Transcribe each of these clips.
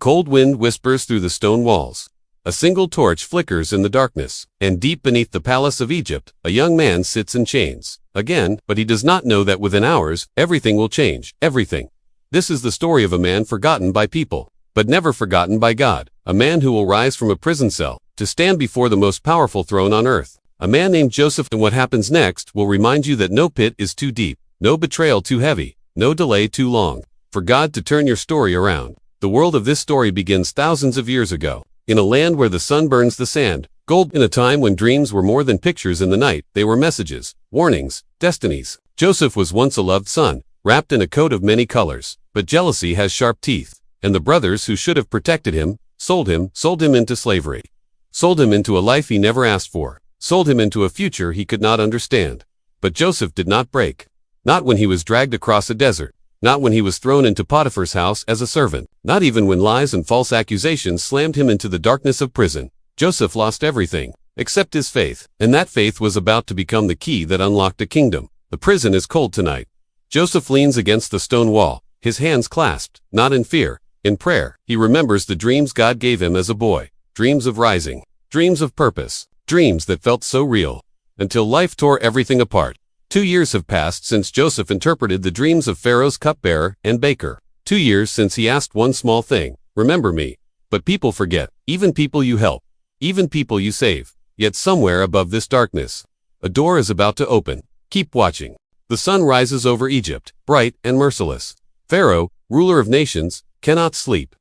cold wind whispers through the stone walls. A single torch flickers in the darkness, and deep beneath the palace of Egypt, a young man sits in chains. Again, but he does not know that within hours, everything will change, everything. This is the story of a man forgotten by people, but never forgotten by God. A man who will rise from a prison cell, to stand before the most powerful throne on earth. A man named Joseph, and what happens next will remind you that no pit is too deep, no betrayal too heavy, no delay too long, for God to turn your story around. The world of this story begins thousands of years ago. In a land where the sun burns the sand, gold. In a time when dreams were more than pictures in the night, they were messages, warnings, destinies. Joseph was once a loved son, wrapped in a coat of many colors, but jealousy has sharp teeth, and the brothers who should have protected him, sold him into slavery. Sold him into a life he never asked for, sold him into a future he could not understand. But Joseph did not break. Not when he was dragged across a desert. Not when he was thrown into Potiphar's house as a servant. Not even when lies and false accusations slammed him into the darkness of prison. Joseph lost everything, except his faith, and that faith was about to become the key that unlocked a kingdom. The prison is cold tonight. Joseph leans against the stone wall, his hands clasped, not in fear, in prayer. He remembers the dreams God gave him as a boy, dreams of rising, dreams of purpose, dreams that felt so real, until life tore everything apart. 2 years have passed since Joseph interpreted the dreams of Pharaoh's cupbearer and baker. 2 years since he asked one small thing, remember me. But people forget, even people you help, even people you save. Yet somewhere above this darkness, a door is about to open. Keep watching. The sun rises over Egypt, bright and merciless. Pharaoh, ruler of nations, cannot sleep.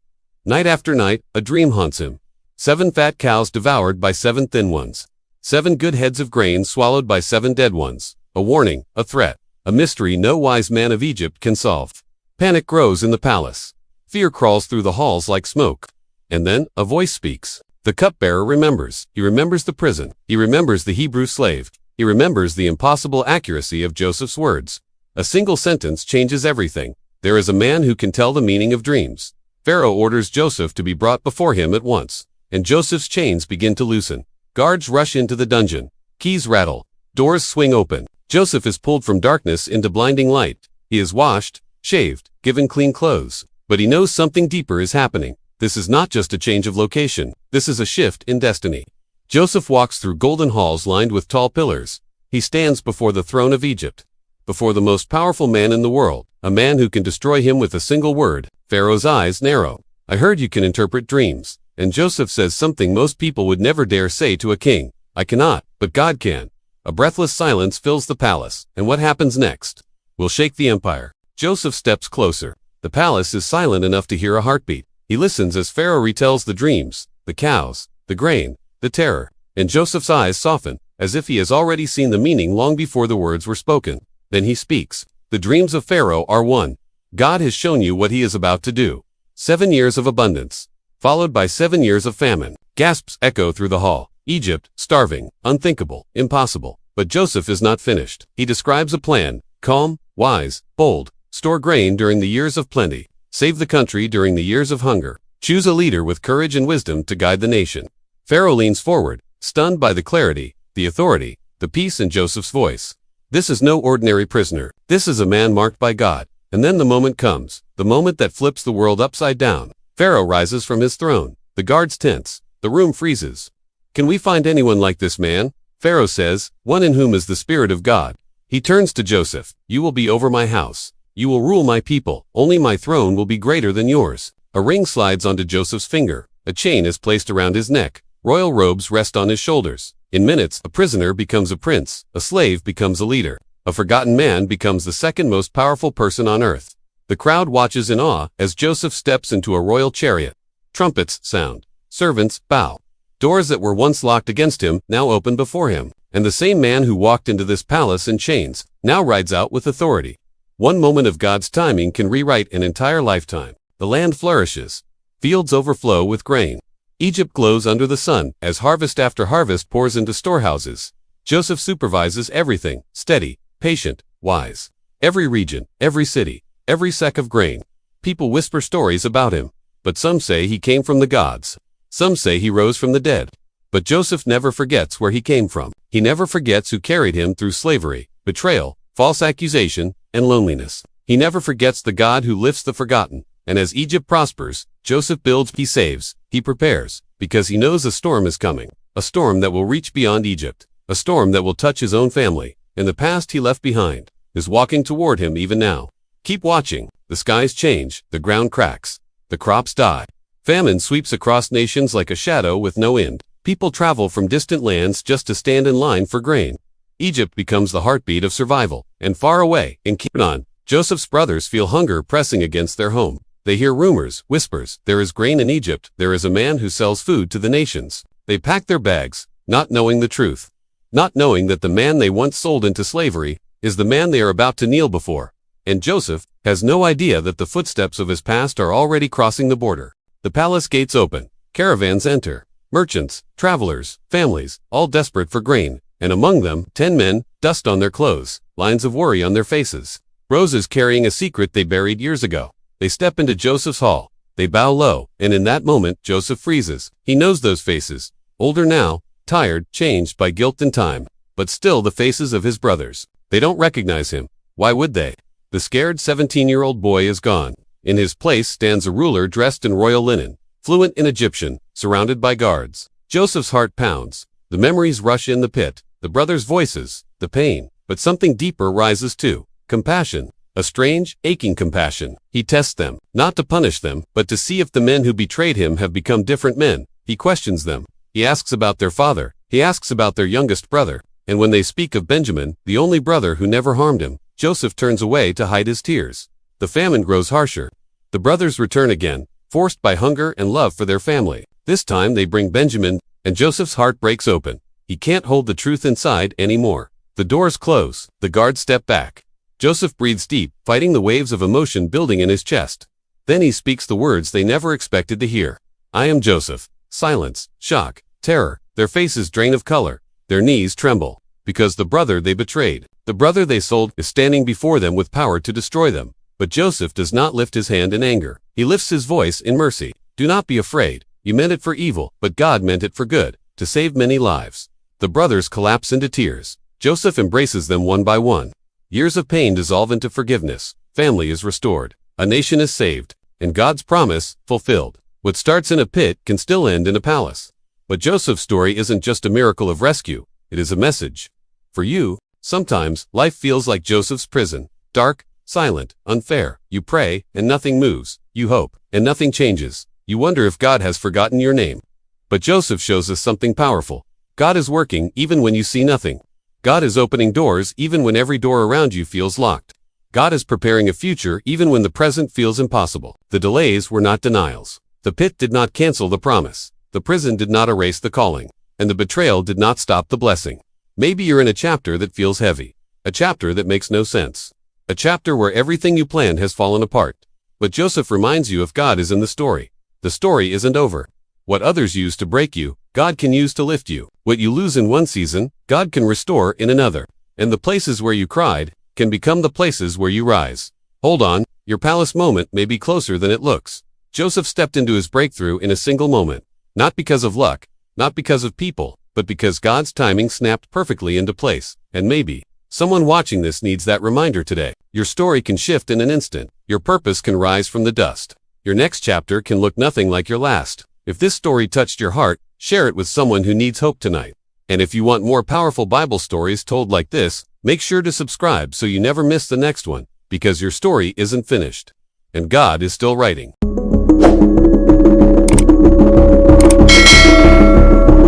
Night after night, a dream haunts him. 7 fat cows devoured by 7 thin ones. 7 good heads of grain swallowed by 7 dead ones. A warning, a threat, a mystery no wise man of Egypt can solve. Panic grows in the palace. Fear crawls through the halls like smoke. And then, a voice speaks. The cupbearer remembers. He remembers the prison. He remembers the Hebrew slave. He remembers the impossible accuracy of Joseph's words. A single sentence changes everything. There is a man who can tell the meaning of dreams. Pharaoh orders Joseph to be brought before him at once. And Joseph's chains begin to loosen. Guards rush into the dungeon. Keys rattle. Doors swing open. Joseph is pulled from darkness into blinding light. He is washed, shaved, given clean clothes. But he knows something deeper is happening. This is not just a change of location. This is a shift in destiny. Joseph walks through golden halls lined with tall pillars. He stands before the throne of Egypt. Before the most powerful man in the world. A man who can destroy him with a single word. Pharaoh's eyes narrow. I heard you can interpret dreams. And Joseph says something most people would never dare say to a king. I cannot, but God can. A breathless silence fills the palace, and what happens next will shake the empire. Joseph steps closer. The palace is silent enough to hear a heartbeat. He listens as Pharaoh retells the dreams, the cows, the grain, the terror, and Joseph's eyes soften, as if he has already seen the meaning long before the words were spoken. Then he speaks. The dreams of Pharaoh are one. God has shown you what he is about to do. 7 years of abundance, followed by 7 years of famine. Gasps echo through the hall. Egypt, starving, unthinkable, impossible. But Joseph is not finished. He describes a plan, calm, wise, bold. Store grain during the years of plenty. Save the country during the years of hunger. Choose a leader with courage and wisdom to guide the nation. Pharaoh leans forward, stunned by the clarity, the authority, the peace in Joseph's voice. This is no ordinary prisoner. This is a man marked by God. And then the moment comes, the moment that flips the world upside down. Pharaoh rises from his throne. The guards tense. The room freezes. Can we find anyone like this man? Pharaoh says, one in whom is the Spirit of God. He turns to Joseph. You will be over my house. You will rule my people. Only my throne will be greater than yours. A ring slides onto Joseph's finger. A chain is placed around his neck. Royal robes rest on his shoulders. In minutes, a prisoner becomes a prince. A slave becomes a leader. A forgotten man becomes the second most powerful person on earth. The crowd watches in awe as Joseph steps into a royal chariot. Trumpets sound. Servants bow. Doors that were once locked against him now open before him. And the same man who walked into this palace in chains now rides out with authority. One moment of God's timing can rewrite an entire lifetime. The land flourishes. Fields overflow with grain. Egypt glows under the sun as harvest after harvest pours into storehouses. Joseph supervises everything, steady, patient, wise. Every region, every city, every sack of grain. People whisper stories about him. But some say he came from the gods. Some say he rose from the dead. But Joseph never forgets where he came from. He never forgets who carried him through slavery, betrayal, false accusation, and loneliness. He never forgets the God who lifts the forgotten, And as Egypt prospers, Joseph builds, he saves, he prepares, because he knows a storm is coming. A storm that will reach beyond Egypt. A storm that will touch his own family. And the past he left behind is walking toward him even now. Keep watching. The skies change, the ground cracks, the crops die. Famine sweeps across nations like a shadow with no end. People travel from distant lands just to stand in line for grain. Egypt becomes the heartbeat of survival, and far away, in Canaan, Joseph's brothers feel hunger pressing against their home. They hear rumors, whispers, there is grain in Egypt, there is a man who sells food to the nations. They pack their bags, not knowing the truth. Not knowing that the man they once sold into slavery is the man they are about to kneel before. And Joseph has no idea that the footsteps of his past are already crossing the border. The palace gates open, caravans enter, merchants, travelers, families, all desperate for grain, and among them 10 men, dust on their clothes, lines of worry on their faces, roses carrying a secret they buried years ago. They step into Joseph's hall, they bow low, and in that moment Joseph freezes. He knows those faces, older now, tired, changed by guilt and time, but still the faces of his brothers. They don't recognize him. Why would they? The scared 17-year-old boy is gone. In his place stands a ruler dressed in royal linen, fluent in Egyptian, surrounded by guards. Joseph's heart pounds. The memories rush in the pit, the brothers' voices, the pain, but something deeper rises too. Compassion. A strange, aching compassion. He tests them, not to punish them, but to see if the men who betrayed him have become different men. He questions them. He asks about their father. He asks about their youngest brother. And when they speak of Benjamin, the only brother who never harmed him, Joseph turns away to hide his tears. The famine grows harsher. The brothers return again, forced by hunger and love for their family. This time they bring Benjamin, and Joseph's heart breaks open. He can't hold the truth inside anymore. The doors close. The guards step back. Joseph breathes deep, fighting the waves of emotion building in his chest. Then he speaks the words they never expected to hear. I am Joseph. Silence, shock, terror. Their faces drain of color. Their knees tremble. Because the brother they betrayed, the brother they sold, is standing before them with power to destroy them. But Joseph does not lift his hand in anger. He lifts his voice in mercy. Do not be afraid. You meant it for evil, but God meant it for good, to save many lives. The brothers collapse into tears. Joseph embraces them one by one. Years of pain dissolve into forgiveness. Family is restored. A nation is saved. And God's promise, fulfilled. What starts in a pit can still end in a palace. But Joseph's story isn't just a miracle of rescue. It is a message. For you, sometimes, life feels like Joseph's prison. Dark, silent, unfair. You pray, and nothing moves. You hope, and nothing changes. You wonder if God has forgotten your name. But Joseph shows us something powerful. God is working even when you see nothing. God is opening doors even when every door around you feels locked. God is preparing a future even when the present feels impossible. The delays were not denials. The pit did not cancel the promise. The prison did not erase the calling. And the betrayal did not stop the blessing. Maybe you're in a chapter that feels heavy. A chapter that makes no sense. A chapter where everything you planned has fallen apart. But Joseph reminds you if God is in the story. The story isn't over. What others use to break you, God can use to lift you. What you lose in one season, God can restore in another. And the places where you cried can become the places where you rise. Hold on, your palace moment may be closer than it looks. Joseph stepped into his breakthrough in a single moment. Not because of luck, not because of people, but because God's timing snapped perfectly into place. And maybe someone watching this needs that reminder today. Your story can shift in an instant. Your purpose can rise from the dust. Your next chapter can look nothing like your last. If this story touched your heart, share it with someone who needs hope tonight. And if you want more powerful Bible stories told like this, make sure to subscribe so you never miss the next one, because your story isn't finished. And God is still writing.